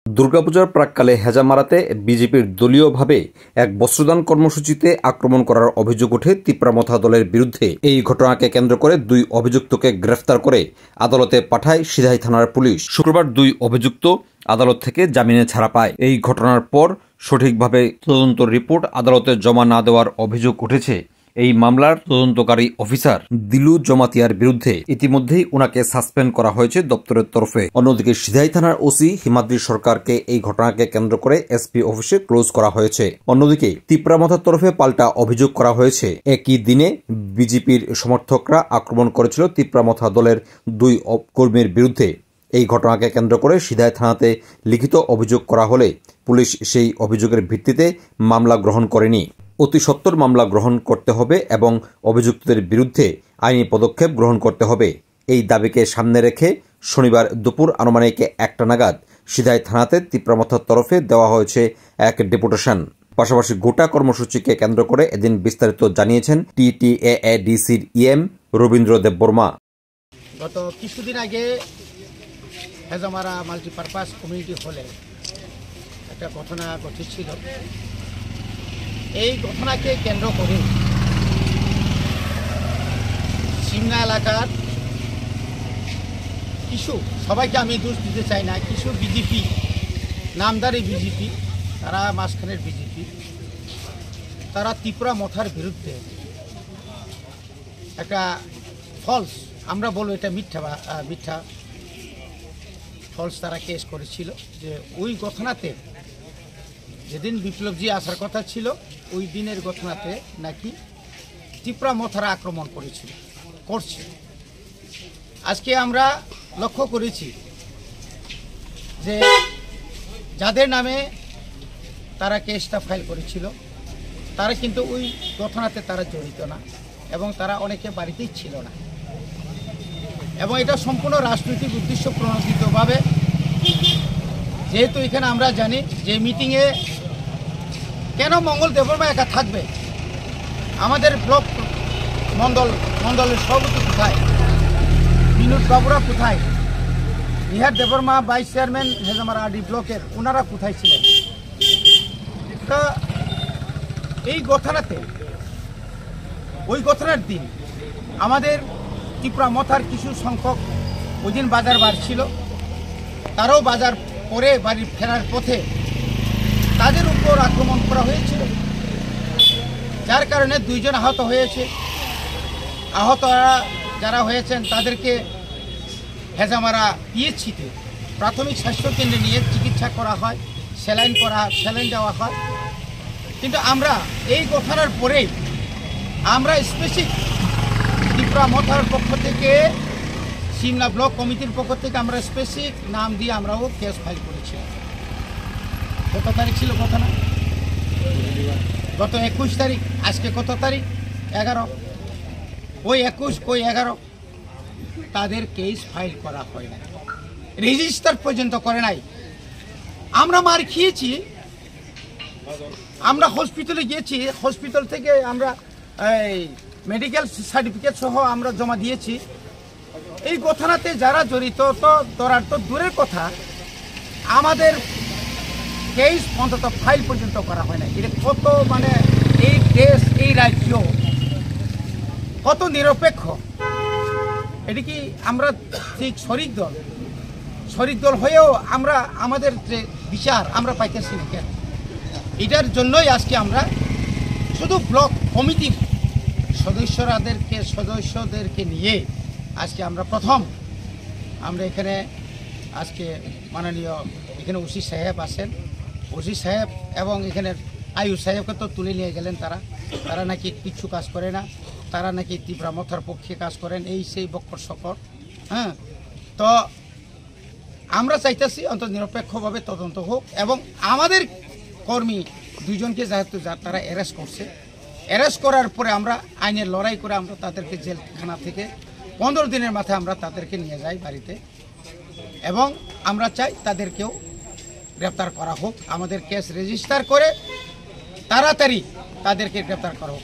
দুর্গাপূজার প্রাক্কালে হেজামারাতে বিজেপির দলীয়ভাবে এক বস্ত্রদান কর্মসূচিতে আক্রমণ করার অভিযোগ ওঠে তিপ্রামথা দলের বিরুদ্ধে। এই ঘটনাকে কেন্দ্র করে দুই অভিযুক্তকে গ্রেফতার করে আদালতে পাঠায় সিধাই থানার পুলিশ। শুক্রবার দুই অভিযুক্ত আদালত থেকে জামিনে ছাড়া পায়। এই ঘটনার পর সঠিকভাবে তদন্ত রিপোর্ট আদালতে জমা না দেওয়ার অভিযোগ উঠেছে এই মামলার তদন্তকারী অফিসার দিলু জমাতিয়ার বিরুদ্ধে। ইতিমধ্যেই উনাকে সাসপেন্ড করা হয়েছে দপ্তরের তরফে। অন্যদিকে সিধাই থানার ওসি হিমাদ্রি সরকারকে এই ঘটনাকে কেন্দ্র করে এসপি অফিসে ক্লোজ করা হয়েছে। অন্যদিকে তিপ্রামথার তরফে পাল্টা অভিযোগ করা হয়েছে, একই দিনে বিজেপির সমর্থকরা আক্রমণ করেছিল তিপ্রামথা দলের দুই কর্মীর বিরুদ্ধে। এই ঘটনাকে কেন্দ্র করে সিধাই থানাতে লিখিত অভিযোগ করা হলে পুলিশ সেই অভিযোগের ভিত্তিতে মামলা গ্রহণ করেনি। অতি সত্বর মামলা গ্রহণ করতে হবে এবং অভিযুক্তদের বিরুদ্ধে আইনি পদক্ষেপ গ্রহণ করতে হবে। এই দাবিকে সামনে রেখে শনিবার দুপুর আনুমানিক 1টা নাগাদ সিধাই থানাতে তিপ্রামথার তরফে দেওয়া হয়েছে এক ডেপুটেশন। পাশাপাশি গোটা কর্মসূচিকে কেন্দ্র করে এদিন বিস্তারিত জানিয়েছেন TTAADCর EM রবীন্দ্র দেববর্মা। গত কিছুদিন আগে হেজামারা মাল্টিপারপাস কমিউনিটি হলে একটা ঘটনা ঘটেছিল। এই ঘটনাকে কেন্দ্র করে সিমনা এলাকার কিছু, সবাইকে আমি দোষ দিতে চাই না, কিছু বিজেপি, নামদারি বিজেপি, তারা মাঝখানের বিজেপি, তারা তিপ্রামথার বিরুদ্ধে একটা ফলস, আমরা বলবো এটা মিথ্যা ফলস তারা কেস করেছিল। যে ওই ঘটনাতে যেদিন বিপ্লবজি আসার কথা ছিল ওই দিনের ঘটনাতে নাকি তিপ্রামথারা আক্রমণ করছে। আজকে আমরা লক্ষ্য করেছি যে যাদের নামে তারা কেসটা ফাইল করেছিল তারা কিন্তু ওই ঘটনাতে তারা জড়িত না এবং তারা অনেকে বাড়িতেই ছিল না, এবং এটা সম্পূর্ণ রাজনৈতিক উদ্দেশ্য প্রণোদিতভাবে। যেহেতু এখানে আমরা জানি যে মিটিংয়ে কেন মঙ্গল দেববর্মা একা থাকবে, আমাদের ব্লক মণ্ডলের সভাপতি কোথায়, বিনোদ বাবুরা কোথায়, Nihar Debbarma vice chairman Hezamara RD ব্লকের, ওনারা কোথায় ছিলেন? তা এই ঘটনাতে, ওই ঘটনার দিন আমাদের তিপ্রামথার কিছু সংখ্যক ওই দিন বাজার বার ছিল, তারাও বাজার পরে বাড়ি ফেরার পথে তাদের উপর আক্রমণ করা হয়েছিল, যার কারণে 2 জন আহত হয়েছে। আহতরা যারা হয়েছেন তাদেরকে হেজামারা পিএইচসিতে প্রাথমিক স্বাস্থ্যকেন্দ্রে নিয়ে চিকিৎসা করা হয়, স্যালাইন দেওয়া হয়। কিন্তু আমরা এই ঘটনার পরেই আমরা স্পেসিফিক তিপ্রামথার পক্ষ থেকে, সিমলা ব্লক কমিটির পক্ষ থেকে আমরা স্পেসিফিক নাম দিয়ে আমরাও কেস ফাইল করেছি। কত তারিখ ছিল ঘটনা? গত 21 তারিখ। আজকে কত তারিখ? 11। ওই 21 ওই 11 তাদের কেস ফাইল করা হয় না, রেজিস্টার পর্যন্ত করে নাই। আমরা মার খেয়েছি, আমরা হসপিটালে গিয়েছি, হসপিটাল থেকে আমরা এই মেডিকেল সার্টিফিকেট সহ আমরা জমা দিয়েছি। এই ঘটনাতে যারা জড়িত তো ধরার তো দূরের কথা, আমাদের কেস অন্তত ফাইল পর্যন্ত করা হয় না। এটা কত, মানে এই দেশ, এই রাজ্য কত নিরপেক্ষ, এটি কি আমরা ঠিক শরিক দল হয়েও আমরা আমাদের যে বিচার আমরা পাইতেছি না কেন? এটার জন্যই আজকে আমরা শুধু ব্লক কমিটির সদস্যদেরকে নিয়ে আজকে আমরা আমরা এখানে আজকে মাননীয় এখানে ওসি সাহেব আছেন, ওসি সাহেব এবং এখানে আয়ুষ সাহেবকে তো তুলে নিয়ে গেলেন। তারা নাকি কিচ্ছু কাজ করে না, তারা নাকি তিপ্রামথার পক্ষে কাজ করেন, এই সেই বক্কর সকর। হ্যাঁ, তো আমরা চাইতেছি অন্তত নিরপেক্ষভাবে তদন্ত হোক এবং আমাদের কর্মী 2 জনকে যেহেতু তারা অ্যারেস্ট করার পরে আমরা আইনের লড়াই করে আমরা তাদেরকে জেলখানা থেকে 15 দিনের মাথায় আমরা তাদেরকে নিয়ে যাই বাড়িতে, এবং আমরা চাই তাদেরকেও গ্রেপ্তার করা হোক। আমাদের কেস রেজিস্টার করে তাড়াতাড়ি তাদেরকে গ্রেপ্তার করা হোক।